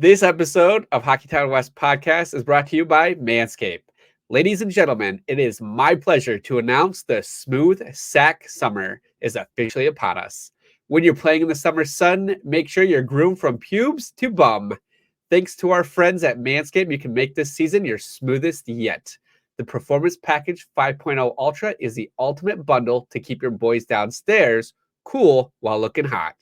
This episode of Hockeytown West Podcast is brought to you by Manscaped. Ladies and gentlemen, it is my pleasure to announce the Smooth Sack Summer is officially upon us. When you're playing in the summer sun, make sure you're groomed from pubes to bum. Thanks to our friends at Manscaped, you can make this season your smoothest yet. The Performance Package 5.0 Ultra is the ultimate bundle to keep your boys downstairs cool while looking hot.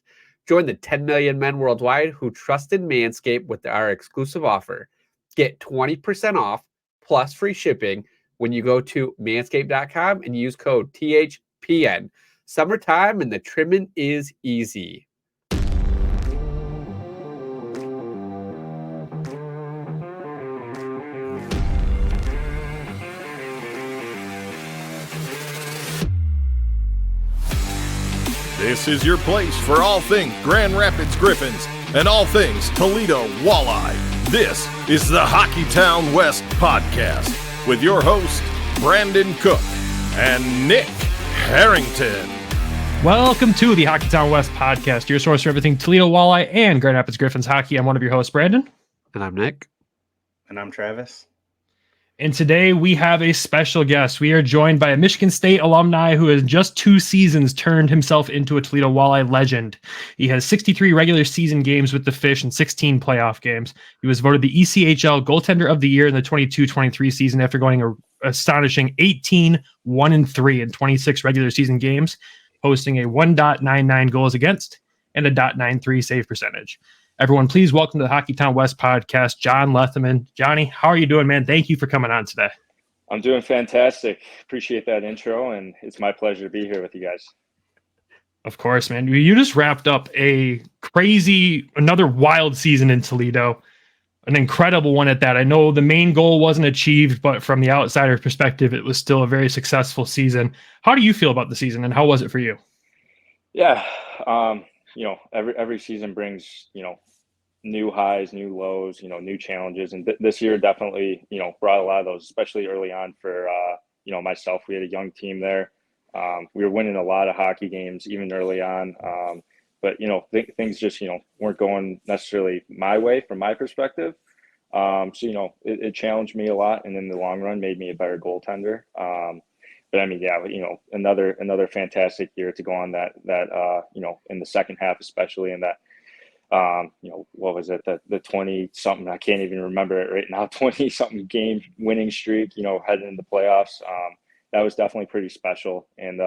Join the 10 million men worldwide who trust in Manscaped with our exclusive offer. Get 20% off plus free shipping when you go to manscaped.com and use code THPN. Summertime and the trimming is easy. This is your place for all things Grand Rapids Griffins and all things Toledo Walleye. This is the Hockeytown West Podcast with your host, Brandon Cook and Nick Harrington. Welcome to the Hockeytown West Podcast, your source for everything Toledo Walleye and Grand Rapids Griffins hockey. I'm one of your hosts, Brandon. And I'm Nick. And I'm Travis. And today we have a special guest. We are joined by a Michigan State alumni who has just 2 seasons turned himself into a Toledo Walleye legend. He has 63 regular season games with the Fish and 16 playoff games. He was voted the ECHL Goaltender of the Year in the 22-23 season after going an astonishing 18-1-3 in 26 regular season games, posting a 1.99 goals against and a .93 save percentage. Everyone, please welcome to the Hockeytown West Podcast, John Lethemon. Johnny, how are you doing, man? Thank you for coming on today. I'm doing fantastic. Appreciate that intro, and it's my pleasure to be here with you guys. Of course, man. You just wrapped up another wild season in Toledo, an incredible one at that. I know the main goal wasn't achieved, but from the outsider perspective, it was still a very successful season. How do you feel about the season, and how was it for you? Yeah, every season brings, new highs, new lows, new challenges. And this year definitely, brought a lot of those, especially early on for, myself. We had a young team there. We were winning a lot of hockey games even early on. But, things just, weren't going necessarily my way from my perspective. It challenged me a lot, and in the long run made me a better goaltender. But I mean, yeah, another fantastic year to go on that in the second half, especially in that, what was it, the 20 something, I can't even remember it right now, 20 something game winning streak, heading into the playoffs. That was definitely pretty special. And,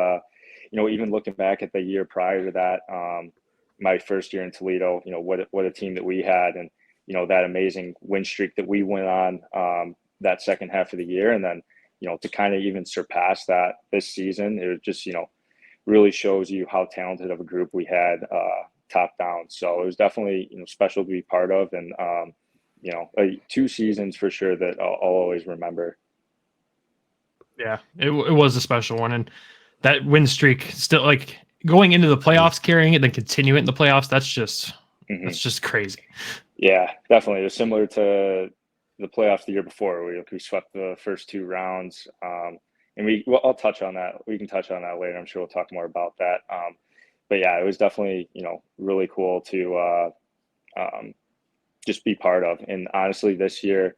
even looking back at the year prior to that, my first year in Toledo, what a team that we had, and, that amazing win streak that we went on that second half of the year. And then, to kind of even surpass that this season, it was just, really shows you how talented of a group we had top down. So it was definitely, special to be part of, and, 2 seasons for sure that I'll always remember. Yeah, it was a special one. And that win streak still, like, going into the playoffs, carrying it, then continue it in the playoffs, that's just crazy. Yeah, definitely. It was similar to the playoffs the year before. We swept the first 2 rounds, and I'll touch on that. We can touch on that later. I'm sure we'll talk more about that. But yeah, it was definitely really cool to just be part of. And honestly, this year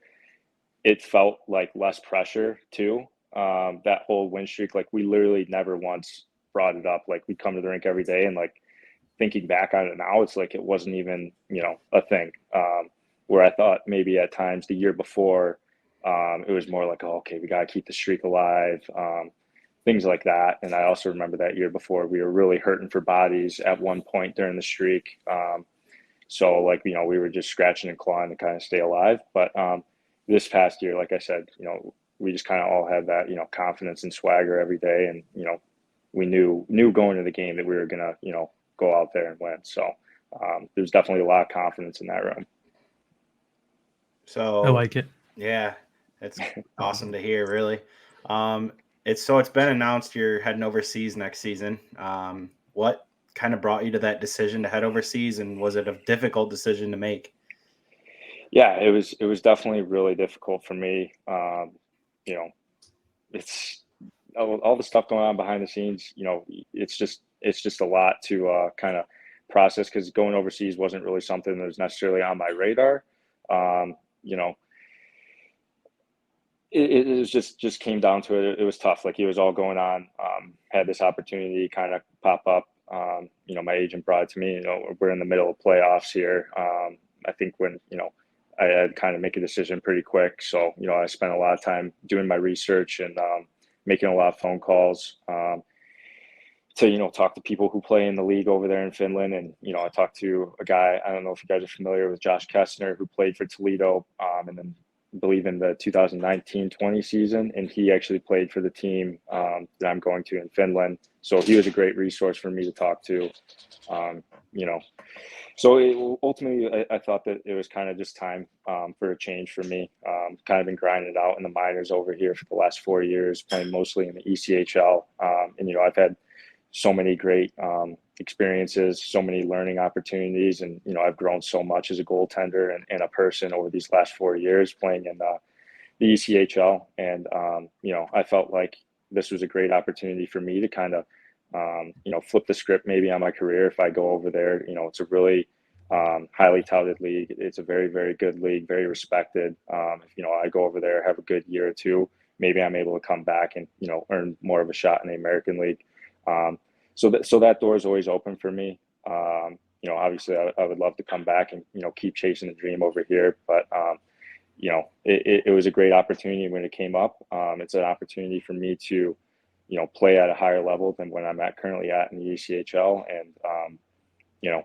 it felt like less pressure too. That whole win streak, like, we literally never once brought it up. Like, we'd come to the rink every day, and, like, thinking back on it now, it's like it wasn't even a thing. Where I thought maybe at times the year before, it was more like, oh, okay, we got to keep the streak alive, things like that. And I also remember that year before, we were really hurting for bodies at one point during the streak. So, like, we were just scratching and clawing to kind of stay alive. But this past year, like I said, we just kind of all had that, confidence and swagger every day. And, we knew going to the game that we were going to, go out there and win. So there's definitely a lot of confidence in that room. So I like it. Yeah, it's awesome to hear, really. It's been announced you're heading overseas next season. What kind of brought you to that decision to head overseas, and was it a difficult decision to make? Yeah, it was definitely really difficult for me. It's all the stuff going on behind the scenes. It's just a lot to kind of process, because going overseas wasn't really something that was necessarily on my radar. You know, it was just came down to it. It was tough. Like, it was all going on. Had this opportunity kind of pop up. You know, my agent brought it to me. You know, we're in the middle of playoffs here. I think when, you know, I had kind of make a decision pretty quick. So, you know, I spent a lot of time doing my research and making a lot of phone calls to, you know, talk to people who play in the league over there in Finland. And, you know, I talked to a guy, I don't know if you guys are familiar with Josh Kestner, who played for Toledo, and then I believe in the 2019-20 season. And he actually played for the team that I'm going to in Finland. So he was a great resource for me to talk to, you know. So ultimately, I thought that it was kind of just time for a change for me. Kind of been grinding it out in the minors over here for the last 4 years, playing mostly in the ECHL. And, you know, I've had so many great experiences, so many learning opportunities. And, you know, I've grown so much as a goaltender and a person over these last 4 years playing in the ECHL. And, you know, I felt like this was a great opportunity for me to kind of, you know, flip the script maybe on my career. If I go over there, you know, it's a really highly touted league. It's a very, very good league, very respected. If, you know, I go over there, have a good year or two, maybe I'm able to come back and, you know, earn more of a shot in the American League. So that door is always open for me. You know, obviously I would love to come back and, you know, keep chasing the dream over here, but, you know, it was a great opportunity when it came up. It's an opportunity for me to, you know, play at a higher level than when I'm currently at in the ECHL, and, you know,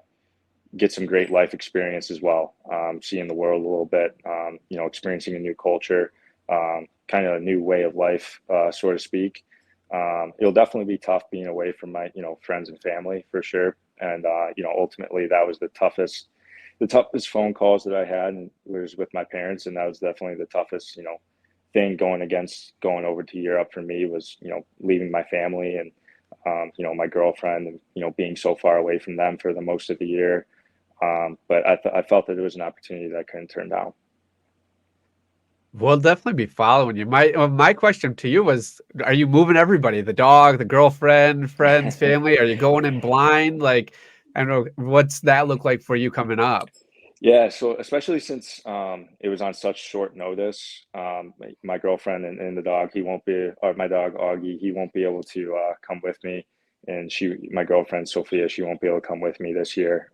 get some great life experience as well. Seeing the world a little bit, you know, experiencing a new culture, kind of a new way of life, so to speak. It'll definitely be tough being away from my, you know, friends and family for sure. And, you know, ultimately that was the toughest phone calls that I had, and was with my parents. And that was definitely the toughest, you know, thing going over to Europe for me was, you know, leaving my family and, you know, my girlfriend, and, you know, being so far away from them for the most of the year. But I felt that it was an opportunity that I couldn't turn down. We'll definitely be following you. My question to you was, are you moving everybody, the dog, the girlfriend, friends, family? Are you going in blind? Like, I don't know, what's that look like for you coming up? Yeah, so especially since it was on such short notice, my girlfriend and the dog, or my dog Augie, he won't be able to come with me, and my girlfriend Sophia, she won't be able to come with me this year.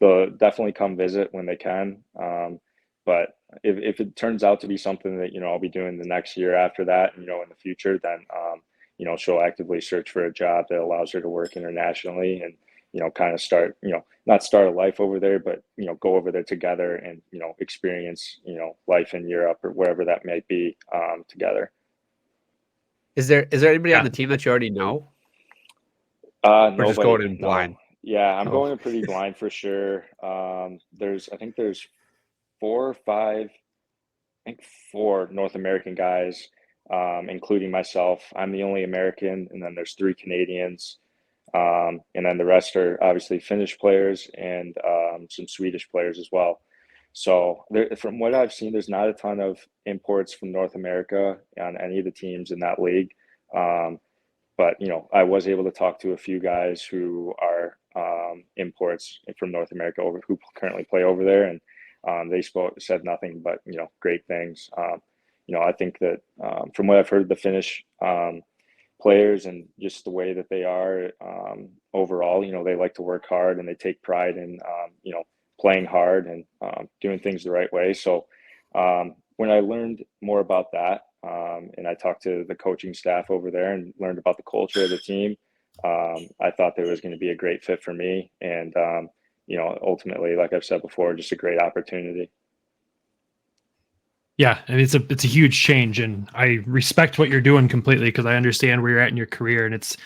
They'll definitely come visit when they can, but if it turns out to be something that, you know, I'll be doing the next year after that, you know, in the future, then you know, she'll actively search for a job that allows her to work internationally, and, you know, kind of start, you know, not start a life over there, but, you know, go over there together and, you know, experience, you know, life in Europe or wherever that might be, together. Is there anybody on the team that you already know? Nobody, just going in no. blind? Yeah, I'm going in pretty blind for sure. I think there's 4 or 5, I think 4 North American guys, including myself. I'm the only American, and then there's 3 Canadians. And then the rest are obviously Finnish players and some Swedish players as well. So from what I've seen, there's not a ton of imports from North America on any of the teams in that league. But, you know, I was able to talk to a few guys who are imports from North America who currently play over there, and they said nothing but, you know, great things. You know, I think that from what I've heard, the Finnish players and just the way that they are overall, you know, they like to work hard and they take pride in, you know, playing hard and doing things the right way. So when I learned more about that, and I talked to the coaching staff over there and learned about the culture of the team, I thought there was going to be a great fit for me. And, you know, ultimately, like I've said before, just a great opportunity. Yeah, and it's a huge change, and I respect what you're doing completely, because I understand where you're at in your career, and it's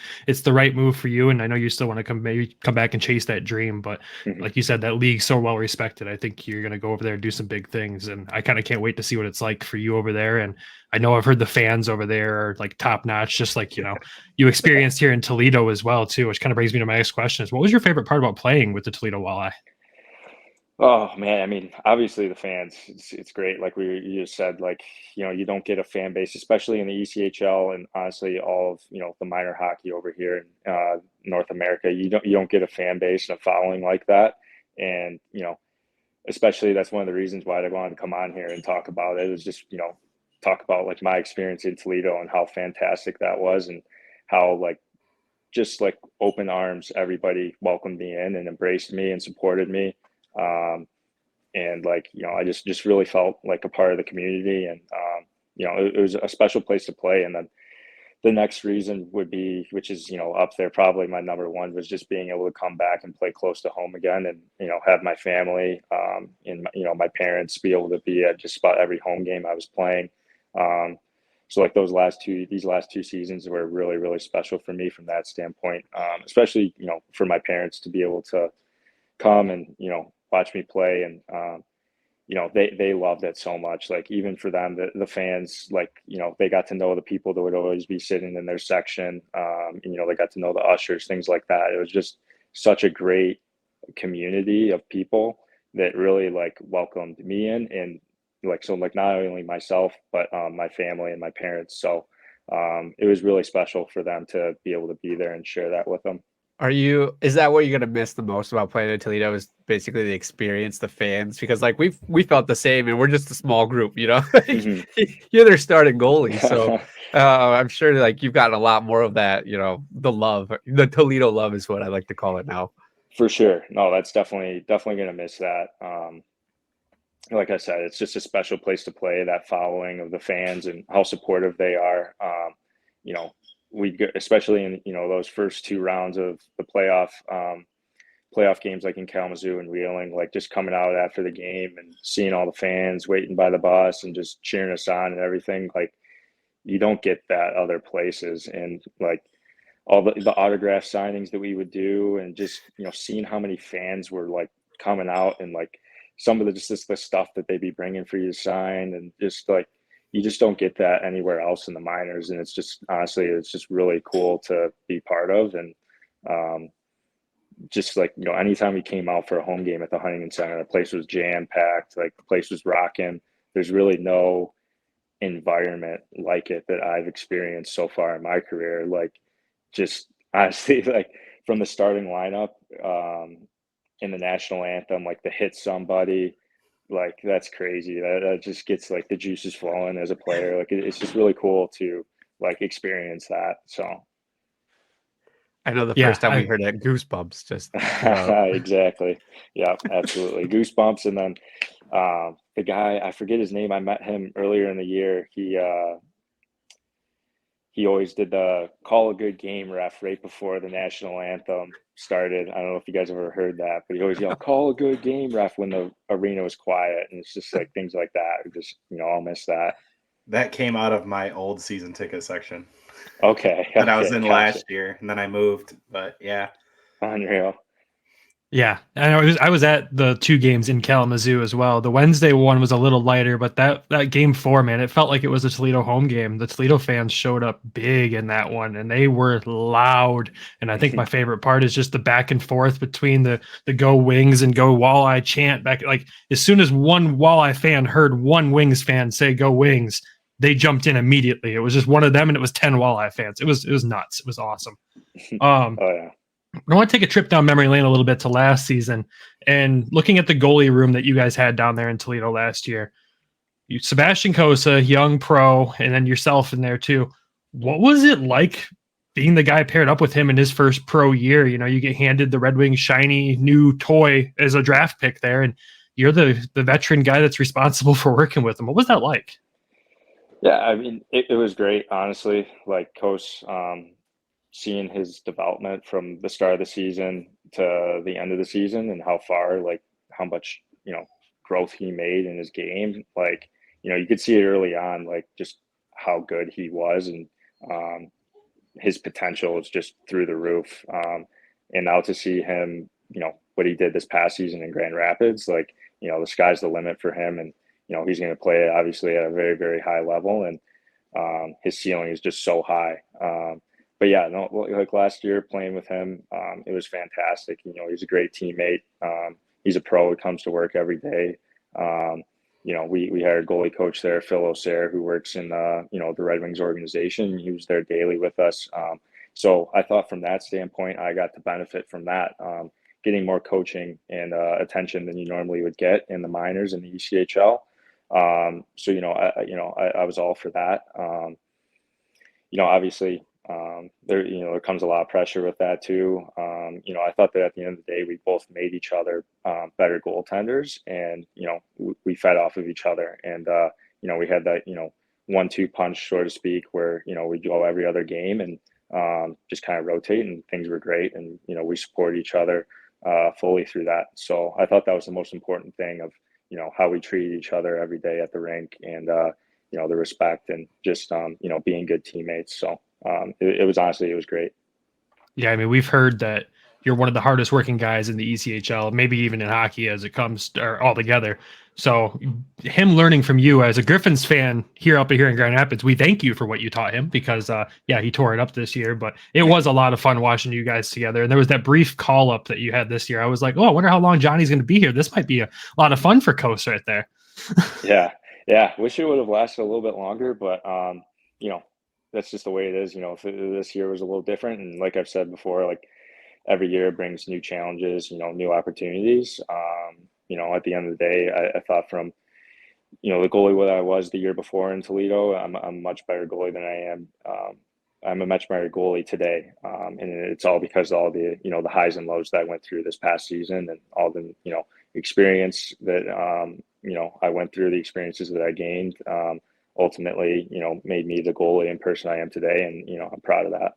the right move for you. And I know you still want to come back and chase that dream, but like you said, that league's so well respected. I think you're going to go over there and do some big things, and I kind of can't wait to see what it's like for you over there. And I know I've heard the fans over there are like top notch, just like, you know, you experienced here in Toledo as well too, which kind of brings me to my next question: is what was your favorite part about playing with the Toledo Walleye? Oh man, I mean, obviously the fans, it's great. Like you just said, like, you know, you don't get a fan base, especially in the ECHL, and honestly, all of, you know, the minor hockey over here in North America. You don't get a fan base and a following like that. And, you know, especially that's one of the reasons why I wanted to come on here and talk about it. It was just, talk about like my experience in Toledo and how fantastic that was, and how like just like open arms, everybody welcomed me in and embraced me and supported me. And like, I just really felt like a part of the community, and, it was a special place to play. And then the next reason would be, which is, up there, probably my number one, was just being able to come back and play close to home again, and, have my family, and, my parents be able to be at just about every home game I was playing. So like these last two seasons were really, really special for me from that standpoint, especially, for my parents to be able to come and, watch me play. And, they loved it so much. Like even for them, the fans, like, they got to know the people that would always be sitting in their section. They got to know the ushers, things like that. It was just such a great community of people that really like welcomed me in. And like, so like not only myself, but my family and my parents. So it was really special for them to be able to be there and share that with them. Is that what you're gonna miss the most about playing in Toledo, is basically the experience, the fans? Because like we felt the same, and we're just a small group, Mm-hmm. You're their starting goalie, so I'm sure like you've gotten a lot more of that, the love, the Toledo love is what I like to call it now. For sure. No, that's definitely gonna miss that. Like I said, it's just a special place to play. That following of the fans and how supportive they are. We go, especially in those first two rounds of the playoff games, like in Kalamazoo and Wheeling, like just coming out after the game and seeing all the fans waiting by the bus and just cheering us on and everything. Like you don't get that other places. And like all the autograph signings that we would do, and just seeing how many fans were like coming out, and like some of the stuff that they'd be bringing for you to sign, and just like you just don't get that anywhere else in the minors. And it's just, honestly, it's just really cool to be part of. And just like, anytime we came out for a home game at the Huntington Center, the place was jam packed, like the place was rocking. There's really no environment like it that I've experienced so far in my career. Like just honestly, like from the starting lineup, in the national anthem, like the hit somebody, like that's crazy. That just gets like the juices flowing as a player. Like it's just really cool to like experience that. So I know the first time we heard it, goosebumps. Just exactly. Yeah, absolutely, goosebumps. And then the guy, I forget his name. I met him earlier in the year. He always did the call a good game ref right before the national anthem started. I don't know if you guys ever heard that, but he always yelled, call a good game ref, when the arena was quiet. And it's just like things like that. Just, I'll miss that. That came out of my old season ticket section. Okay. That I was in last year, and then I moved, but yeah. Unreal. Yeah, and I was at the two games in Kalamazoo as well. The Wednesday one was a little lighter, but that game 4, man, it felt like it was a Toledo home game. The Toledo fans showed up big in that one, and they were loud. And I think my favorite part is just the back and forth between the go Wings and go Walleye chant back. Like as soon as one Walleye fan heard one Wings fan say go Wings, they jumped in immediately. It was just one of them, and it was 10 Walleye fans. It was nuts. It was awesome. Oh yeah. I want to take a trip down memory lane a little bit to last season, and looking at the goalie room that you guys had down there in Toledo last year. Sebastian Kosa, young pro, and then yourself in there too. What was it like being the guy paired up with him in his first pro year? You get handed the Red Wings shiny new toy as a draft pick there, and you're the veteran guy that's responsible for working with him. What was that like? Yeah, I mean, it was great, honestly. Like Kos, seeing his development from the start of the season to the end of the season, and how much, growth he made in his game. Like, you could see it early on, like just how good he was, and his potential is just through the roof. And now to see him, what he did this past season in Grand Rapids, like, the sky's the limit for him. And, he's going to play obviously at a very, very high level, and his ceiling is just so high. But yeah, no, like last year playing with him, it was fantastic. He's a great teammate. He's a pro. He comes to work every day. We hired a goalie coach there, Phil O'Sare, who works in the Red Wings organization. He was there daily with us. So I thought from that standpoint, I got to benefit from that. getting more coaching and attention than you normally would get in the minors and the ECHL. So I was all for that. Obviously, there comes a lot of pressure with that too. I thought that at the end of the day, we both made each other better goaltenders, and we fed off of each other, and we had that 1-2 punch, so to speak, where we go every other game and just kind of rotate, and things were great, and we support each other fully through that. So I thought that was the most important thing of how we treated each other every day at the rink, and the respect, and just being good teammates. So it was honestly, it was great. Yeah, I mean, we've heard that you're one of the hardest working guys in the ECHL, maybe even in hockey as it comes or all together. So him learning from you as a Griffins fan here up here in Grand Rapids, we thank you for what you taught him, because he tore it up this year, but it was a lot of fun watching you guys together. And there was that brief call up that you had this year. I was like, oh, I wonder how long Johnny's going to be here. This might be a lot of fun for Coast right there. Yeah. Wish it would have lasted a little bit longer, but that's just the way it is. This year was a little different, and like I've said before, like every year brings new challenges, new opportunities. At the end of the day, I thought from the goalie that I was the year before in Toledo, I'm a much better goalie than I am. I'm a much better goalie today, and it's all because of all the the highs and lows that I went through this past season, and all the experience that I went through, the experiences that I gained. Ultimately, made me the goalie and person I am today, and I'm proud of that.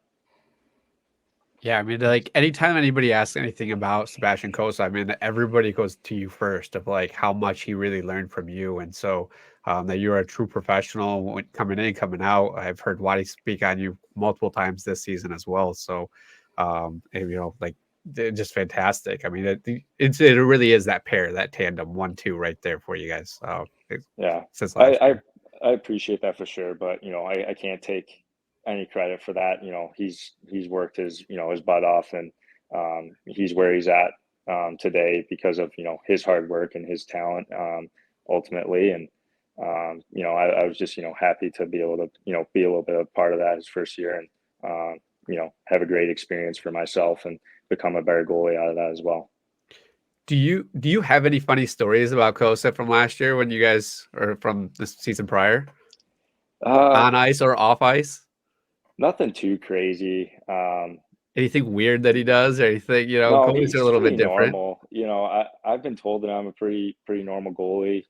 Yeah, I mean, like anytime anybody asks anything about Sebastian Costa, I mean, everybody goes to you first of like how much he really learned from you, and so that you're a true professional when coming in, coming out. I've heard Waddy speak on you multiple times this season as well. So, like just fantastic. I mean, it really is that pair, that tandem, 1-2 right there for you guys. Since last year. I appreciate that for sure, but I can't take any credit for that. He's worked his his butt off, and he's where he's at today because of his hard work and his talent ultimately. And I was just happy to be able to be a little bit of part of that his first year, and have a great experience for myself and become a better goalie out of that as well. Do you have any funny stories about Costa from last year when you guys, or from the season prior, on ice or off ice? Nothing too crazy. Anything weird that he does, or anything? No, goalies are a little bit different. Normal. I've been told that I'm a pretty normal goalie.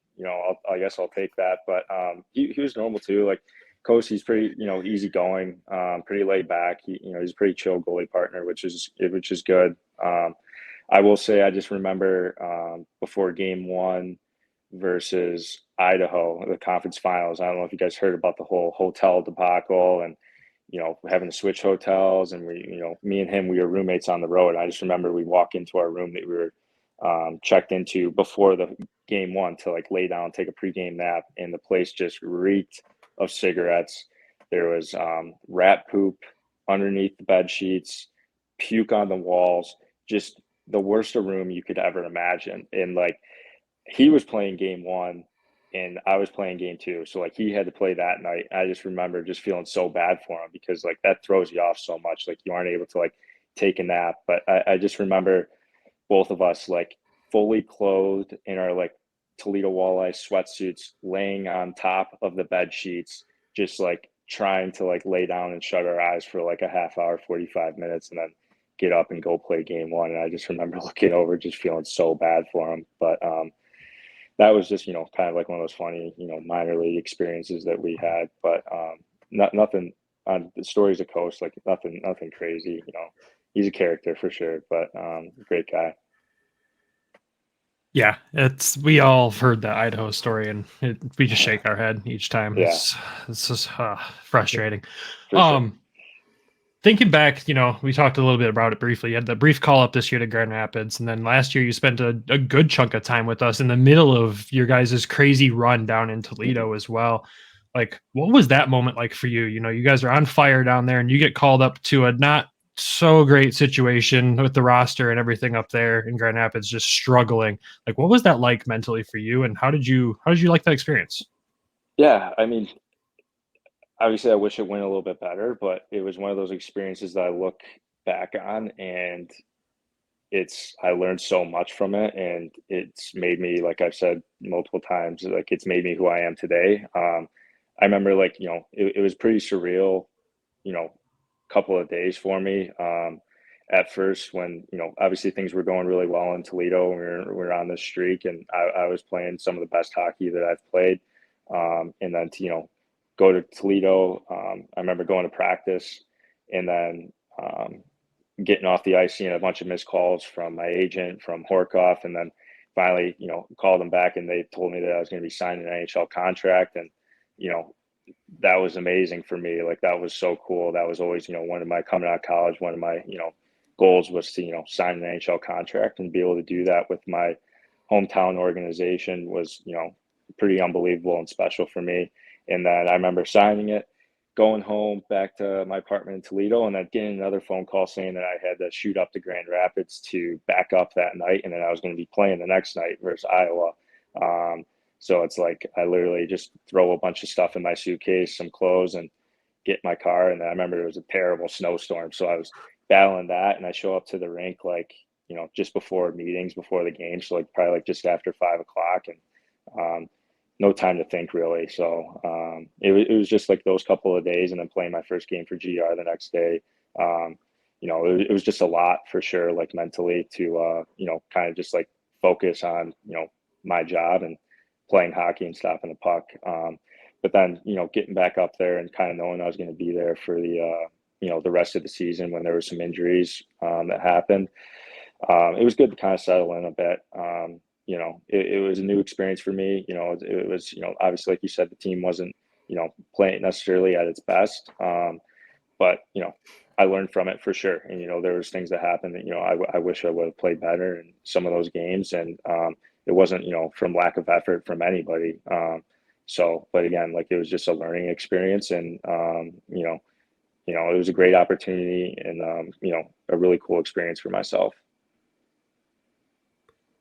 I guess I'll take that. But he was normal too. Like Coach, he's pretty easygoing, pretty laid back. He's a pretty chill goalie partner, which is good. I will say, I just remember before game 1 versus Idaho, the conference finals. I don't know if you guys heard about the whole hotel debacle and having to switch hotels, and me and him, we were roommates on the road. I just remember we walk into our room that we were checked into before the game 1 to like lay down, take a pregame nap, and the place just reeked of cigarettes. There was rat poop underneath the bed sheets, puke on the walls, just the worst room you could ever imagine. And like, he was playing game 1 and I was playing game 2. So like, he had to play that night. I just remember just feeling so bad for him, because like that throws you off so much. Like you aren't able to like take a nap. But I just remember both of us like fully clothed in our like Toledo Walleye sweatsuits, laying on top of the bed sheets, just like trying to like lay down and shut our eyes for like a half hour, 45 minutes, and then get up and go play game 1. And I just remember looking over, just feeling so bad for him. But that was just, kind of like one of those funny, minor league experiences that we had. But nothing on the stories of Coast, like nothing crazy. He's a character for sure, but great guy. Yeah, we all heard that Idaho story, and we just shake our head each time. Yeah. It's just frustrating. Sure. Thinking back, we talked a little bit about it briefly. You had the brief call up this year to Grand Rapids, and then last year you spent a good chunk of time with us in the middle of your guys' crazy run down in Toledo as well. Like, what was that moment like for you? You guys are on fire down there, and you get called up to a not so great situation with the roster and everything up there in Grand Rapids, just struggling. Like, what was that like mentally for you, and how did you like that experience? Yeah, I mean, obviously I wish it went a little bit better, but it was one of those experiences that I look back on, and I learned so much from it, and it's made me, like I've said multiple times, like it's made me who I am today. I remember, like, it was pretty surreal, couple of days for me. At first, when, obviously things were going really well in Toledo, we were on this streak, and I was playing some of the best hockey that I've played. And then to, go to Toledo, I remember going to practice, and then getting off the ice, seeing a bunch of missed calls from my agent, from Horkoff, and then finally, called them back, and they told me that I was going to be signing an NHL contract. And, that was amazing for me. Like, that was so cool. That was always, one of my, coming out of college, one of my, goals was to, sign an NHL contract, and be able to do that with my hometown organization was, pretty unbelievable and special for me. And then I remember signing it, going home back to my apartment in Toledo, and then getting another phone call saying that I had to shoot up to Grand Rapids to back up that night, and then I was going to be playing the next night versus Iowa. So it's like I literally just throw a bunch of stuff in my suitcase, some clothes, and get in my car. And then I remember it was a terrible snowstorm, so I was battling that, and I show up to the rink like, just before meetings, before the game, so like probably like just after 5 o'clock, and no time to think, really. So it was just like those couple of days, and then playing my first game for GR the next day. It was just a lot for sure, like mentally, to kind of just like focus on my job and playing hockey and stopping the puck. But then getting back up there and kind of knowing I was going to be there for the rest of the season when there were some injuries that happened. It was good to kind of settle in a bit. It was a new experience for me. It was, obviously, like you said, the team wasn't, playing necessarily at its best. But, I learned from it for sure. And, there was things that happened that, I wish I would have played better in some of those games. And it wasn't, from lack of effort from anybody. But again, like, it was just a learning experience, and, it was a great opportunity, and, a really cool experience for myself.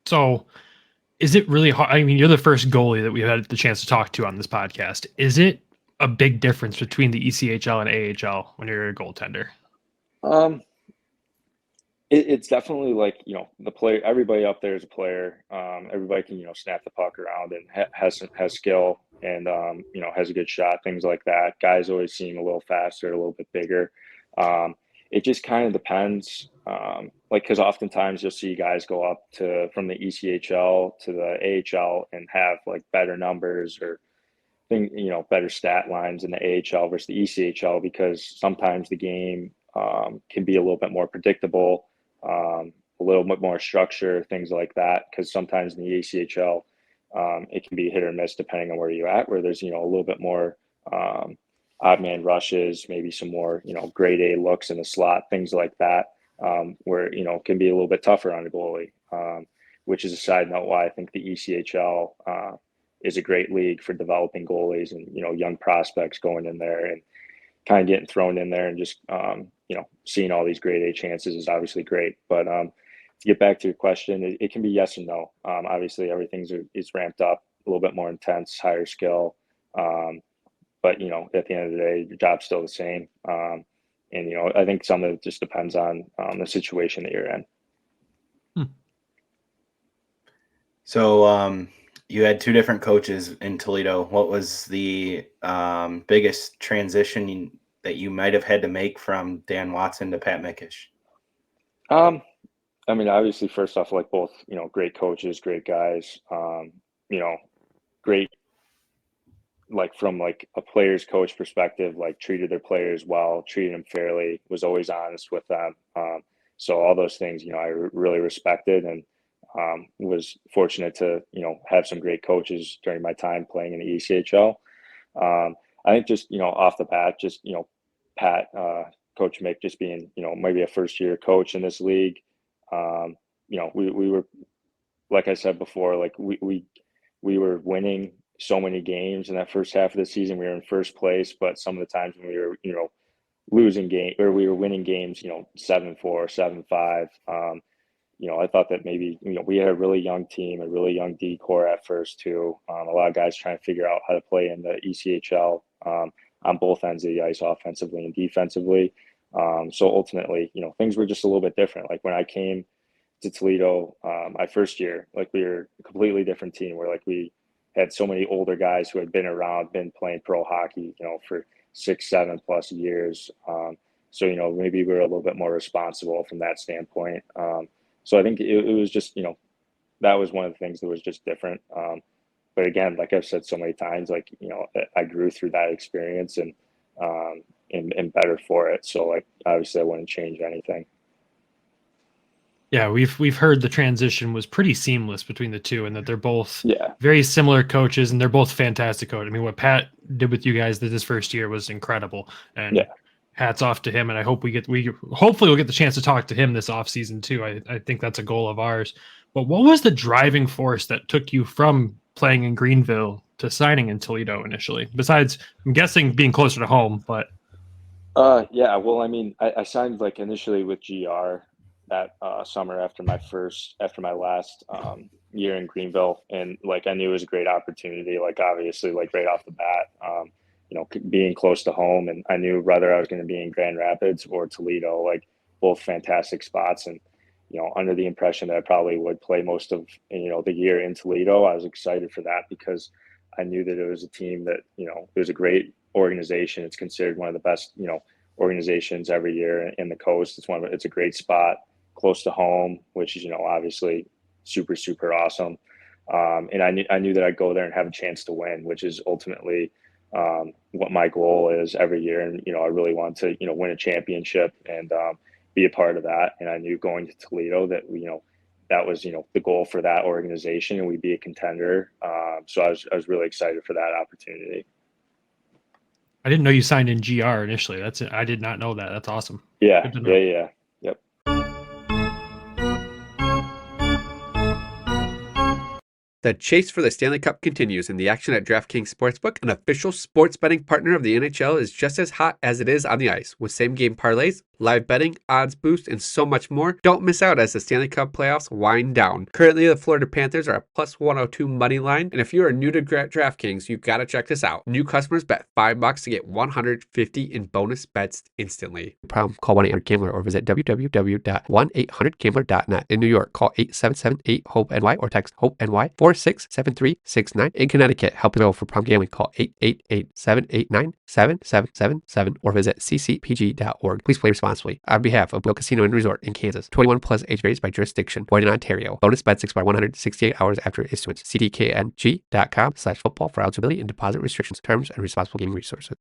So is it really hard? I mean, you're the first goalie that we've had the chance to talk to on this podcast. Is it a big difference between the ECHL and AHL when you're a goaltender? It's definitely like, the player, everybody up there is a player. Everybody can, snap the puck around and has skill, and, has a good shot, things like that. Guys always seem a little faster, a little bit bigger. It just kind of depends. Because oftentimes you'll see guys go up from the ECHL to the AHL and have like better numbers or better stat lines in the AHL versus the ECHL, because sometimes the game can be a little bit more predictable, a little bit more structure, things like that. Because sometimes in the ECHL, it can be hit or miss depending on where you're at, where there's, a little bit more odd man rushes, maybe some more, grade A looks in the slot, things like that, where, it can be a little bit tougher on a goalie, which is a side note why I think the ECHL is a great league for developing goalies, and, young prospects going in there and kind of getting thrown in there, and just, seeing all these grade A chances is obviously great. But to get back to your question, it can be yes and no. Obviously is ramped up, a little bit more intense, higher skill. But, at the end of the day, your job's still the same. And, I think some of it just depends on the situation that you're in. So you had two different coaches in Toledo. What was the biggest transition that you might have had to make from Dan Watson to Pat Mickish? I mean, obviously, first off, like, both, great coaches, great guys, great, like, from like a player's coach perspective, like, treated their players well, treated them fairly, was always honest with them. So all those things, I really respected, and was fortunate to, have some great coaches during my time playing in the ECHL. I think just, off the bat, just, Pat, Coach Mick, just being, maybe a first year coach in this league. We were, like I said before, like we were winning so many games in that first half of the season. We were in first place, but some of the times when we were, losing game, or we were winning games, 7-4, 7-5. I thought that maybe, we had a really young team, a really young D core at first too. A lot of guys trying to figure out how to play in the ECHL on both ends of the ice, offensively and defensively. So ultimately, things were just a little bit different. Like when I came to Toledo my first year, like we were a completely different team where like we had so many older guys who had been around, been playing pro hockey, for 6-7+ years. So, maybe we were a little bit more responsible from that standpoint. So I think it was just, that was one of the things that was just different. But again, like I've said so many times, like, I grew through that experience and better for it. So like, obviously I wouldn't change anything. Yeah, we've heard the transition was pretty seamless between the two, and that they're both Yeah. very similar coaches, and they're both fantastic coaches. I mean, what Pat did with you guys this first year was incredible, and Yeah. hats off to him. And I hope hopefully we'll get the chance to talk to him this offseason too. I think that's a goal of ours. But what was the driving force that took you from playing in Greenville to signing in Toledo initially? Besides, I'm guessing being closer to home, but yeah, well, I mean, I signed like initially with GR that summer after my last year in Greenville, and like I knew it was a great opportunity. Like obviously, like right off the bat, being close to home, and I knew whether I was going to be in Grand Rapids or Toledo, like both fantastic spots, and under the impression that I probably would play most of the year in Toledo. I was excited for that because I knew that it was a team that it was a great organization. It's considered one of the best organizations every year in the coast. It's a great spot, close to home, which is obviously super, super awesome. And I knew that I'd go there and have a chance to win, which is ultimately what my goal is every year. And I really want to win a championship and be a part of that. And I knew going to Toledo that that was the goal for that organization, and we'd be a contender. So I was really excited for that opportunity. I didn't know you signed in GR initially. I did not know that. That's awesome. Yeah. Yep. The chase for the Stanley Cup continues, and the action at DraftKings Sportsbook, an official sports betting partner of the NHL, is just as hot as it is on the ice. With same-game parlays, live betting, odds boost, and so much more, don't miss out as the Stanley Cup playoffs wind down. Currently, the Florida Panthers are a plus 102 money line, and if you are new to DraftKings, you've got to check this out. New customers bet $5 to get $150 in bonus bets instantly. Problem? Call 1-800-GAMBLER or visit www.1800gambler.net. In New York, call 877-8-HOPE-NY or text HOPE-NY 467369. In Connecticut, help go for problem gambling. Call 888-789-7777 or visit ccpg.org. Please play responsibly. On behalf of Will Casino and Resort in Kansas, 21 plus, age varies by jurisdiction, void in Ontario. Bonus bets expire 168 hours after issuance. cdkng.com/football for eligibility and deposit restrictions, terms, and responsible gaming resources.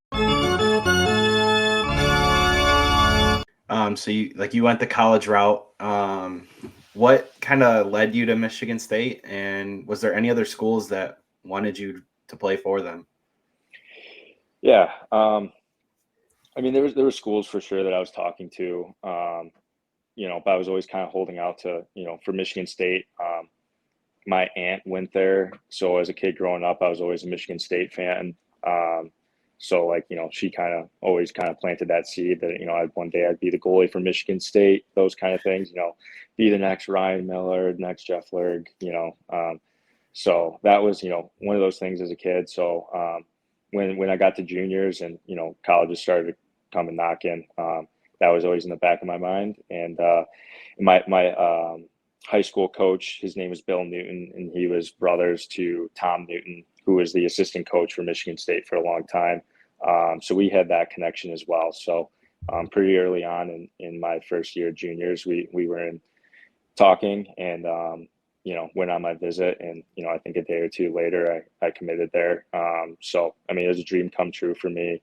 So you went the college route. What kind of led you to Michigan State, and was there any other schools that wanted you to play for them? Yeah. I mean, there were schools for sure that I was talking to, but I was always kind of holding out to, for Michigan State. My aunt went there. So as a kid growing up, I was always a Michigan State fan. So like, she kind of always kind of planted that seed that, one day I'd be the goalie for Michigan State, those kind of things, be the next Ryan Miller, next Jeff Lerg, so that was, one of those things as a kid. So, when I got to juniors and, colleges started coming knocking, that was always in the back of my mind. And, my high school coach, his name is Bill Newton, and he was brothers to Tom Newton, who was the assistant coach for Michigan State for a long time. So we had that connection as well. So pretty early on in my first year of juniors, we were in talking and, went on my visit, and, I think a day or two later I committed there. So, I mean, it was a dream come true for me.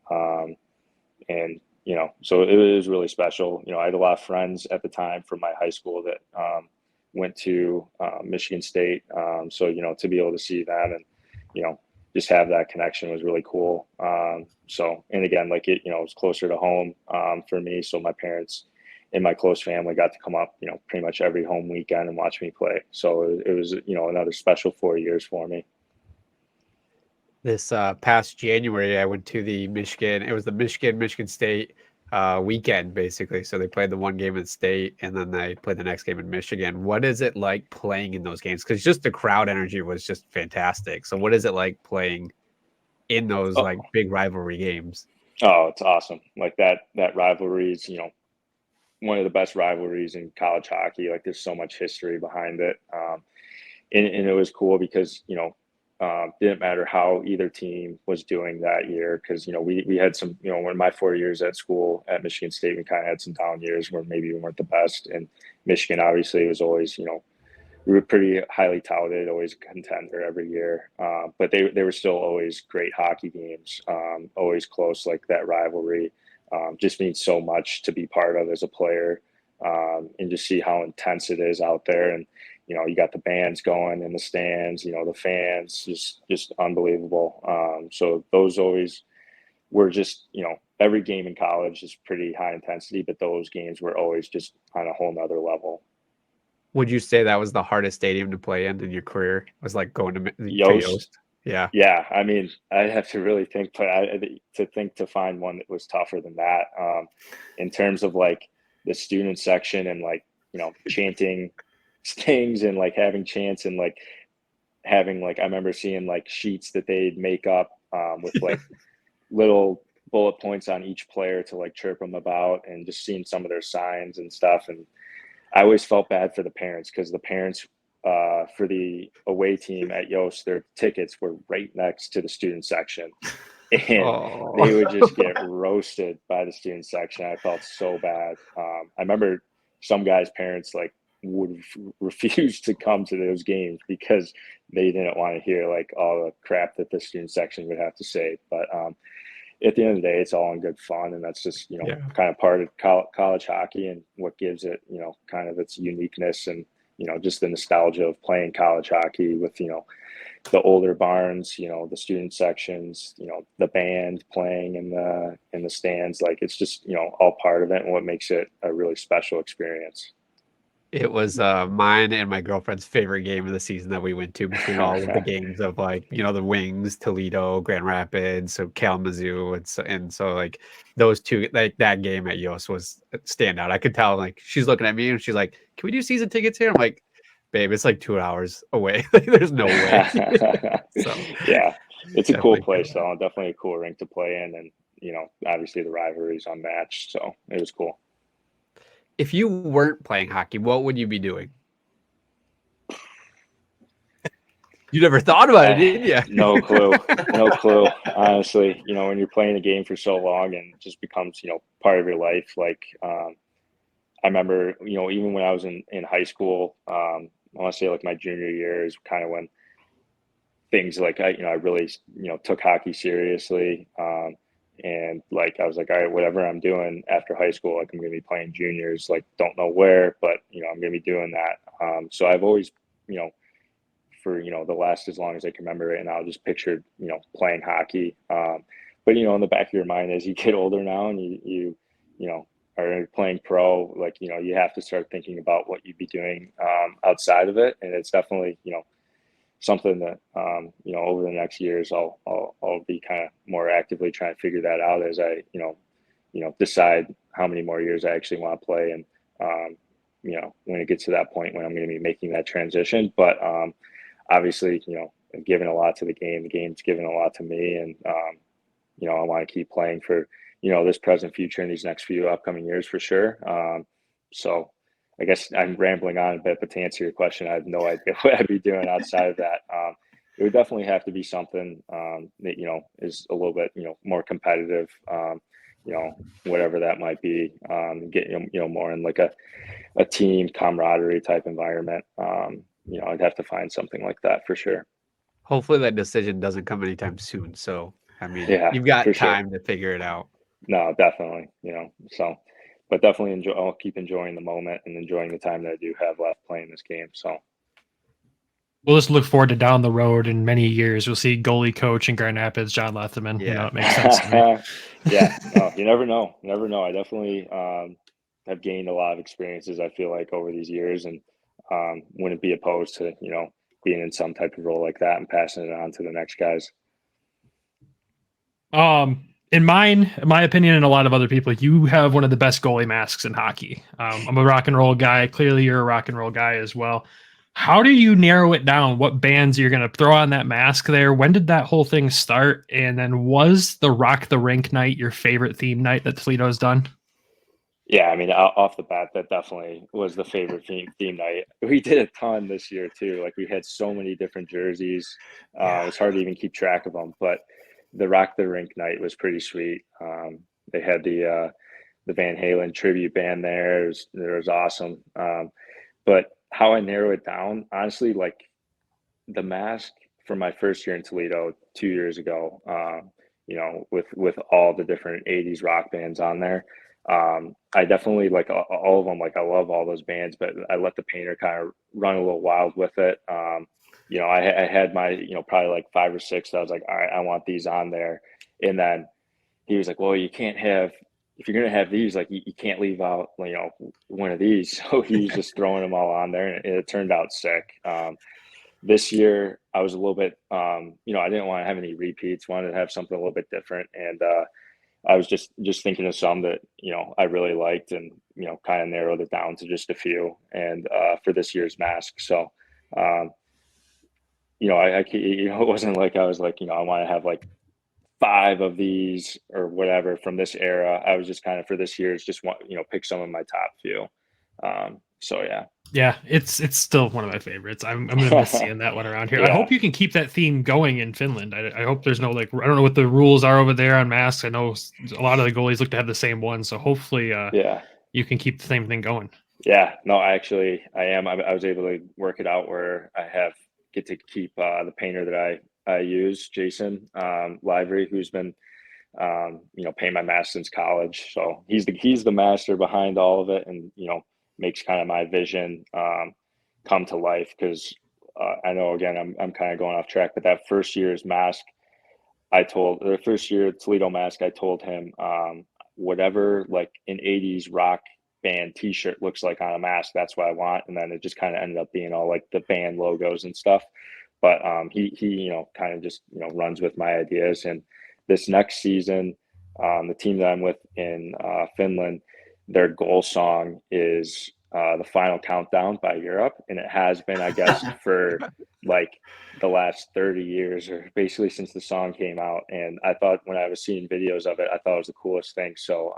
And, so it was really special. I had a lot of friends at the time from my high school that went to Michigan State. So, to be able to see them and, just have that connection was really cool. So, and again, like it was closer to home for me. So my parents and my close family got to come up, pretty much every home weekend and watch me play. So it was, another special 4 years for me. This past January, I went to the Michigan State weekend, basically. So they played the one game in state, and then they played the next game in Michigan. What is it like playing in those games? Because just the crowd energy was just fantastic. So what is it like playing in those big rivalry games? Oh, it's awesome. Like that rivalry is, one of the best rivalries in college hockey. Like there's so much history behind it. And it was cool because, didn't matter how either team was doing that year. Cause, we had some, in my 4 years at school at Michigan State, we kind of had some down years where maybe we weren't the best. And Michigan obviously was always, we were pretty highly touted, always a contender every year. But they were still always great hockey games, always close, like that rivalry. Just means so much to be part of as a player, and just see how intense it is out there. And, you got the bands going in the stands, the fans, just unbelievable. So those always were just, every game in college is pretty high intensity, but those games were always just on a whole nother level. Would you say that was the hardest stadium to play in your career? It was like going to Yost? Yeah. Yeah. I mean, I'd have to really think, but to find one that was tougher than that. In terms of like the student section and like, chanting things and like having chants and like having like, I remember seeing like sheets that they'd make up with like little bullet points on each player to like chirp them about, and just seeing some of their signs and stuff. And I always felt bad for the parents, because the parents for the away team at Yost, their tickets were right next to the student section, and they would just get roasted by the student section. I felt so bad. I remember some guys' parents like would refuse to come to those games because they didn't want to hear like all the crap that the student section would have to say. But at the end of the day, it's all in good fun, and that's just kind of part of college hockey and what gives it kind of its uniqueness, and just the nostalgia of playing college hockey with the older barns, the student sections, the band playing in the stands. Like it's just all part of it, and what makes it a really special experience. It was mine and my girlfriend's favorite game of the season that we went to, between all of the games of like, the Wings, Toledo, Grand Rapids, so Kalamazoo. And so like those two, like that game at Yost was standout. I could tell, like she's looking at me and she's like, "Can we do season tickets here?" I'm like, "Babe, it's like 2 hours away. There's no way." So, yeah, it's a cool place though. Definitely a cool rink to play in. And, obviously the rivalry is unmatched. So it was cool. If you weren't playing hockey, what would you be doing? You never thought about it, did you? No clue. No clue. Honestly, when you're playing a game for so long and it just becomes, part of your life. Like, I remember, even when I was in high school, I want to say like my junior year is kind of when things like I really, took hockey seriously. And like, I was like, all right, whatever I'm doing after high school, like I'm going to be playing juniors, like don't know where, but, I'm going to be doing that. So I've always, for, the last, as long as I can remember it, and I'll just picture, playing hockey. But, in the back of your mind, as you get older now and you are playing pro, like, you have to start thinking about what you'd be doing outside of it. And it's definitely, something that over the next years I'll be kind of more actively trying to figure that out as I decide how many more years I actually want to play, and when it gets to that point when I'm going to be making that transition. But obviously I've given a lot to the game's given a lot to me, and I want to keep playing for this present, future, and these next few upcoming years for sure. So I guess I'm rambling on a bit, but to answer your question, I have no idea what I'd be doing outside of that. It would definitely have to be something that, is a little bit, more competitive, whatever that might be, get, more in like a team camaraderie type environment. I'd have to find something like that for sure. Hopefully that decision doesn't come anytime soon. So, I mean, you've got time to figure it out. No, definitely, so. But definitely I'll keep enjoying the moment and enjoying the time that I do have left playing this game. So we'll just look forward to down the road in many years. We'll see goalie coach in Grand Rapids, John Lethemon. Yeah. It makes sense to me. Yeah, no, you never know. I definitely have gained a lot of experiences, I feel like, over these years, and wouldn't be opposed to, being in some type of role like that and passing it on to the next guys. In my opinion, and a lot of other people, you have one of the best goalie masks in hockey. I'm a rock and roll guy. Clearly, you're a rock and roll guy as well. How do you narrow it down? What bands you're going to throw on that mask there? When did that whole thing start? And then was the Rock the Rink night your favorite theme night that Toledo's done? Yeah, I mean, off the bat, that definitely was the favorite theme night. We did a ton this year too. Like we had so many different jerseys. Yeah. It's hard to even keep track of them. But the Rock the Rink night was pretty sweet. They had the Van Halen tribute band there. It was awesome. But how I narrow it down, honestly, like the mask for my first year in Toledo 2 years ago, with all the different 80s rock bands on there. I definitely like all of them. Like I love all those bands, but I let the painter kind of run a little wild with it. I had my, probably like 5 or 6 that I was like, all right, I want these on there. And then he was like, well, you can't have, if you're going to have these, like you can't leave out, one of these. So he was just throwing them all on there and it turned out sick. This year I was a little bit, I didn't want to have any repeats, wanted to have something a little bit different. And, I was just thinking of some that, I really liked and, kind of narrowed it down to just a few and, for this year's mask. So, it wasn't like I was like, I want to have like 5 of these or whatever from this era. I was just kind of for this year's just want, pick some of my top few. So yeah. Yeah, it's still one of my favorites. I'm gonna miss seeing that one around here. Yeah. I hope you can keep that theme going in Finland. I hope there's no like I don't know what the rules are over there on masks. I know a lot of the goalies look to have the same one, so hopefully you can keep the same thing going. Yeah, no, I am. I was able to work it out where I get to keep the painter that I use, Jason Livery, who's been paying my mask since college. So he's the master behind all of it, and makes kind of my vision come to life. Because I know again I'm kind of going off track, but that first year's mask, the first year Toledo mask, I told him whatever like an 80s rock band t-shirt looks like on a mask, that's what I want. And then it just kind of ended up being all like the band logos and stuff. But he kind of just runs with my ideas. And this next season, the team that I'm with in Finland, their goal song is the Final Countdown by Europe, and it has been, I guess, for like the last 30 years or basically since the song came out. And I thought when I was seeing videos of it, I thought it was the coolest thing. So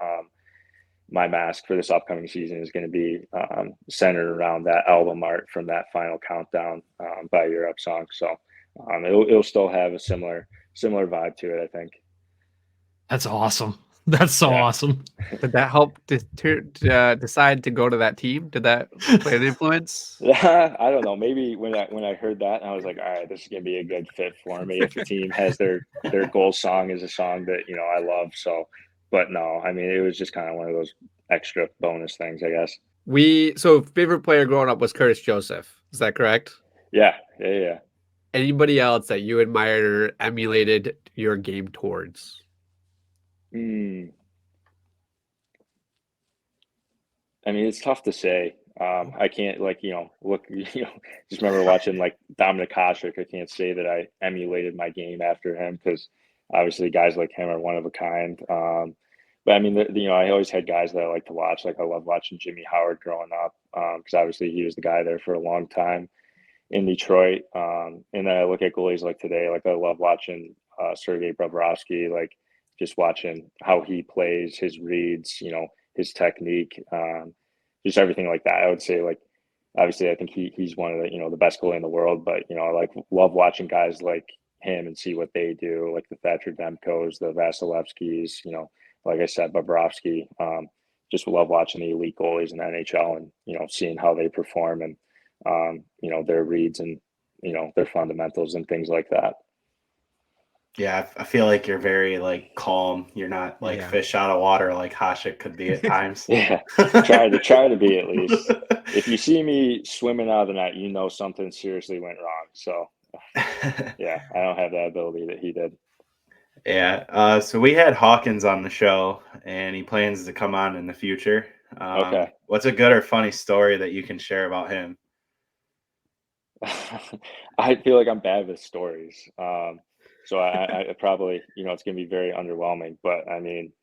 my mask for this upcoming season is going to be centered around that album art from that Final Countdown by Europe song. So it'll still have a similar vibe to it, I think. That's awesome. That's so awesome. Did that help decide to go to that team? Did that play an influence? I don't know. Maybe when I heard that, I was like, all right, this is going to be a good fit for me if the team has their goal song is a song that, I love. So, but no, I mean, it was just kind of one of those extra bonus things, I guess. So favorite player growing up was Curtis Joseph. Is that correct? Yeah. Anybody else that you admired or emulated your game towards? I mean, it's tough to say. I can't look, just remember watching like Dominic Hasek. I can't say that I emulated my game after him because obviously guys like him are one of a kind. But I mean, I always had guys that I like to watch. Like I love watching Jimmy Howard growing up because obviously he was the guy there for a long time in Detroit. And then I look at goalies like today, like I love watching Sergei Bobrovsky, like just watching how he plays, his reads, his technique, just everything like that. I would say like, obviously I think he's one of the, the best goalie in the world, but, I love watching guys like him and see what they do, like the Thatcher Demkos, the Vasilevskis, like I said, Bobrovsky, just love watching the elite goalies in the NHL and, seeing how they perform and, their reads and, their fundamentals and things like that. Yeah, I feel like you're very like calm. You're not like fish out of water like Hasek could be at times. Yeah, try to be at least. If you see me swimming out of the net, something seriously went wrong. So, yeah, I don't have that ability that he did. Yeah. So we had Hawkins on the show, and he plans to come on in the future. Okay. What's a good or funny story that you can share about him? I feel like I'm bad with stories. So I probably, it's going to be very underwhelming, but I mean,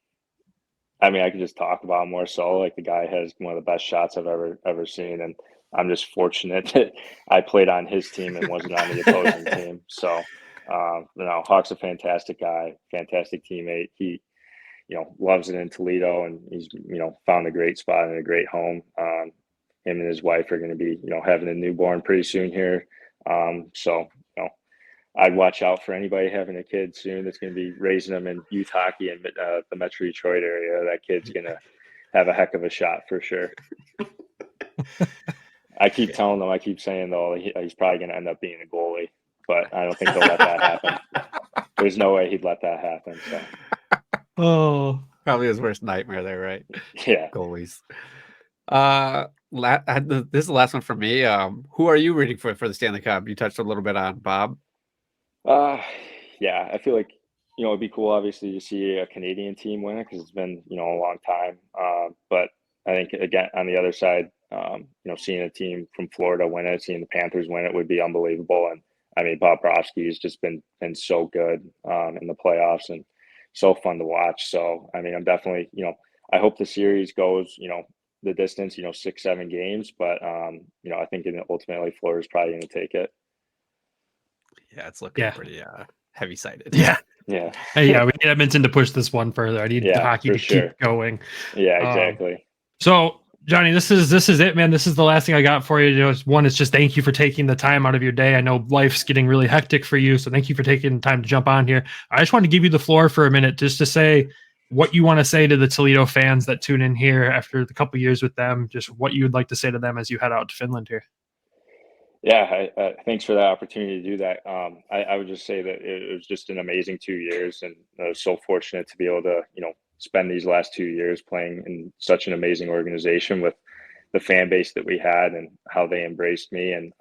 I could just talk about him more so. Like the guy has one of the best shots I've ever seen. And I'm just fortunate that I played on his team and wasn't on the opposing team. So, Hawk's a fantastic guy, fantastic teammate. loves it in Toledo, and he's, found a great spot and a great home. Him and his wife are going to be, having a newborn pretty soon here. So, I'd watch out for anybody having a kid soon that's going to be raising them in youth hockey in the Metro Detroit area. That kid's going to have a heck of a shot for sure. I keep telling them, I keep saying, though, he's probably going to end up being a goalie, but I don't think they'll let that happen. There's no way he'd let that happen. So. Oh, probably his worst nightmare there, right? Yeah. Goalies. This is the last one for me. Who are you rooting for the Stanley Cup? You touched a little bit on Bob. Yeah, I feel like, it'd be cool, obviously, to see a Canadian team win it because it's been, a long time. But I think, again, on the other side, seeing a team from Florida win it, seeing the Panthers win it would be unbelievable. And I mean, Bob Brofsky has just been so good in the playoffs and so fun to watch. So, I mean, I'm definitely, I hope the series goes, the distance, 6-7 games, but I think ultimately Florida's probably going to take it. Yeah, it's looking pretty heavy sided. Yeah. Yeah. Hey, we need Edmonton to push this one further. I need the hockey to keep going. Yeah, exactly. So Johnny, this is it, man. This is the last thing I got for you. One is just thank you for taking the time out of your day. I know life's getting really hectic for you, so thank you for taking the time to jump on here. I just wanted to give you the floor for a minute just to say what you want to say to the Toledo fans that tune in here after the couple years with them, just what you would like to say to them as you head out to Finland here. Yeah, thanks for the opportunity to do that. I would just say that it was just an amazing 2 years, and I was so fortunate to be able to, spend these last 2 years playing in such an amazing organization with the fan base that we had and how they embraced me, and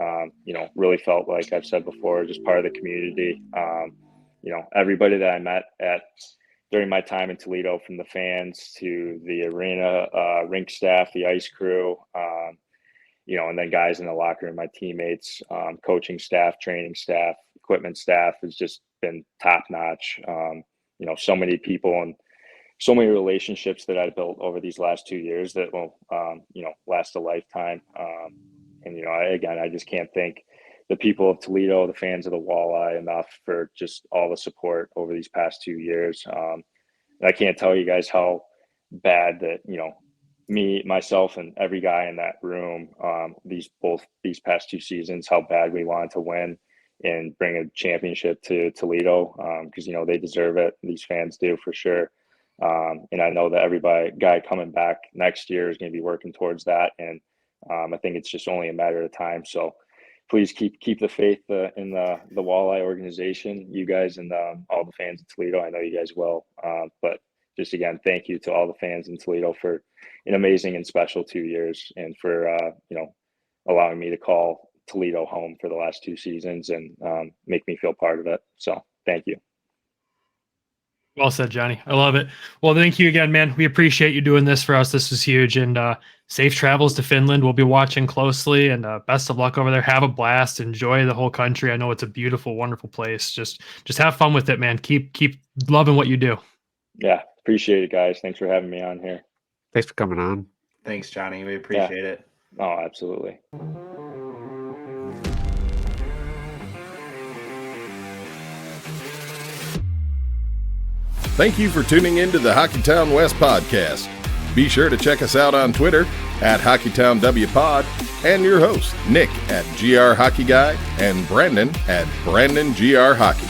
really felt like I've said before, just part of the community. Everybody that I met during my time in Toledo, from the fans to the arena, rink staff, the ice crew, and then guys in the locker room, my teammates, coaching staff, training staff, equipment staff has just been top notch. So many people and so many relationships that I built over these last 2 years that will, last a lifetime. I just can't thank the people of Toledo, the fans of the Walleye, enough for just all the support over these past 2 years. I can't tell you guys how bad that, me, myself, and every guy in that room, these past 2 seasons, how bad we wanted to win and bring a championship to Toledo, because, they deserve it. These fans do, for sure. And I know that every guy coming back next year is going to be working towards that. And I think it's just only a matter of time. So please keep the faith in the Walleye organization, you guys, and all the fans of Toledo. I know you guys will. But just again, thank you to all the fans in Toledo for an amazing and special 2 years, and for allowing me to call Toledo home for the last 2 seasons and make me feel part of it. So thank you. Well said, Johnny. I love it. Well, thank you again, man. We appreciate you doing this for us. This was huge, and safe travels to Finland. We'll be watching closely, and best of luck over there. Have a blast. Enjoy the whole country. I know it's a beautiful, wonderful place. Just have fun with it, man. Keep loving what you do. Yeah, appreciate it, guys. Thanks for having me on here. Thanks for coming on. Thanks, Johnny. We appreciate it. Oh, absolutely. Thank you for tuning in to the Hockeytown West Podcast. Be sure to check us out on Twitter at HockeytownWPod, and your host, Nick at GR Hockey Guy, and Brandon at BrandonGR Hockey.